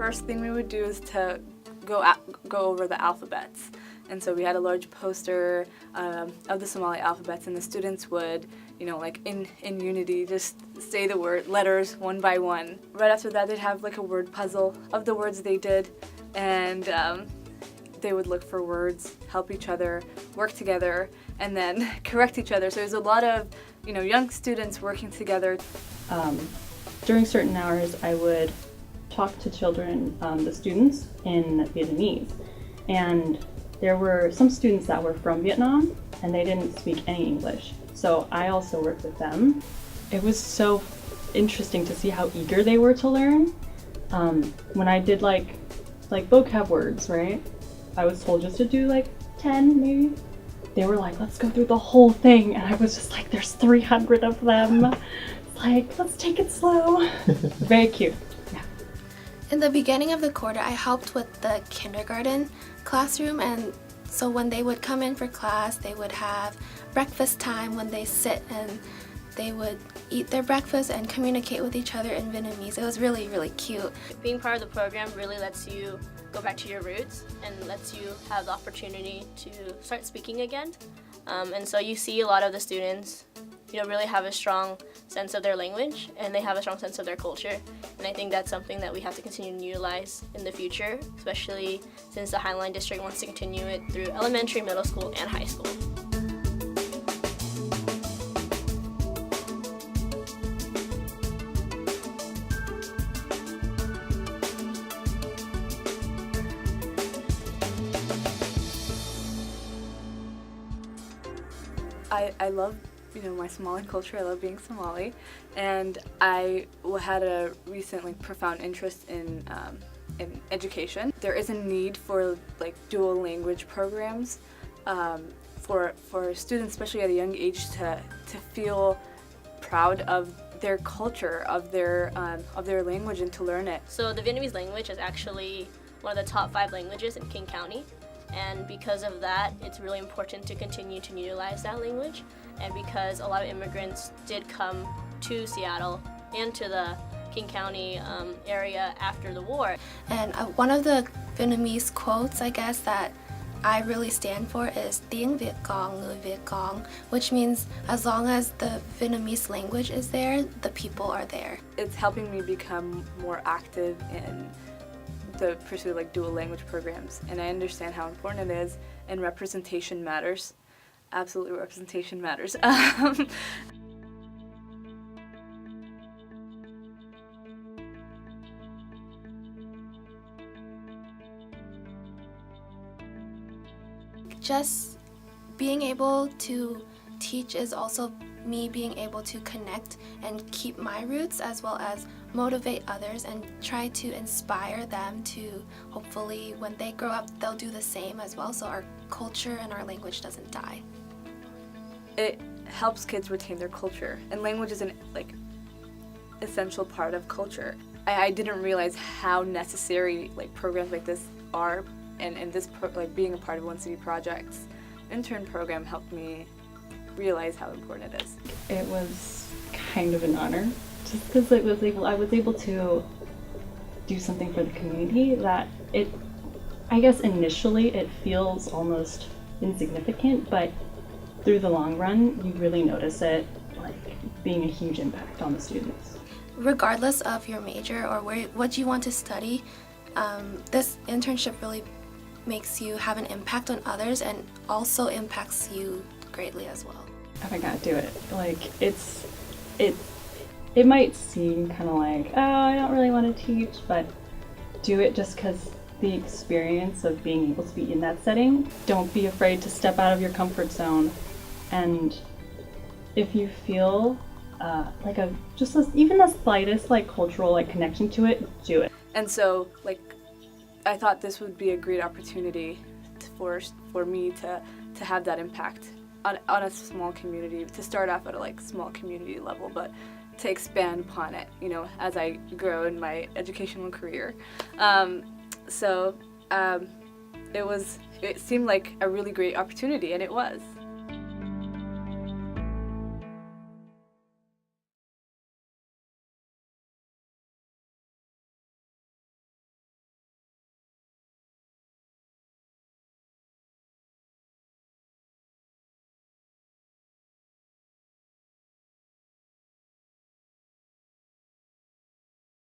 first thing we would do is to go over the alphabets. And so we had a large poster of the Somali alphabets, and the students would, like in unity, just say the letters one by one. Right after that, they'd have like a word puzzle of the words they did, and they would look for words, help each other, work together, and then correct each other. So there's a lot of, young students working together. During certain hours, I would talk to children, the students, in Vietnamese. And there were some students that were from Vietnam, and they didn't speak any English. So I also worked with them. It was so interesting to see how eager they were to learn. When I did like vocab words, right? I was told just to do 10 maybe. They were like, let's go through the whole thing. And I was just like, there's 300 of them. Let's take it slow. Very cute. Yeah. In the beginning of the quarter, I helped with the kindergarten classroom, and so when they would come in for class, they would have breakfast time when they sit and they would eat their breakfast and communicate with each other in Vietnamese. It was really, really cute. Being part of the program really lets you go back to your roots and lets you have the opportunity to start speaking again. And so you see a lot of the students really have a strong sense of their language, and they have a strong sense of their culture. And I think that's something that we have to continue to utilize in the future, especially since the Highline District wants to continue it through elementary, middle school, and high school. I love my Somali culture. I love being Somali, and I had a recent profound interest in education. There is a need for dual language programs for students, especially at a young age, to feel proud of their culture, of their language, and to learn it. So the Vietnamese language is actually one of the top 5 languages in King County. And because of that, it's really important to continue to utilize that language. And because a lot of immigrants did come to Seattle and to the King County area after the war. And one of the Vietnamese quotes, I guess, that I really stand for is Tiếng Việt Con, Người Việt Con, which means as long as the Vietnamese language is there, the people are there. It's helping me become more active in the pursuit of dual language programs, and I understand how important it is, and representation matters. Absolutely, representation matters. Just being able to teach is also me being able to connect and keep my roots, as well as motivate others and try to inspire them to, hopefully when they grow up, they'll do the same as well, so our culture and our language doesn't die. It helps kids retain their culture, and language is an essential part of culture. I didn't realize how necessary programs like this are, and this being a part of One City Project's intern program helped me realize how important it is. It was kind of an honor, just because I was able to do something for the community that I guess initially it feels almost insignificant, but through the long run you really notice it being a huge impact on the students. Regardless of your major or what you want to study, this internship really makes you have an impact on others and also impacts you greatly as well. Oh my god, do it. It might seem kind of I don't really want to teach, but do it just because the experience of being able to be in that setting. Don't be afraid to step out of your comfort zone, and if you feel even the slightest cultural cultural connection to it, do it. And so I thought this would be a great opportunity for me to have that impact on a small community, to start off at a small community level, but to expand upon it, as I grow in my educational career. It seemed like a really great opportunity, and it was.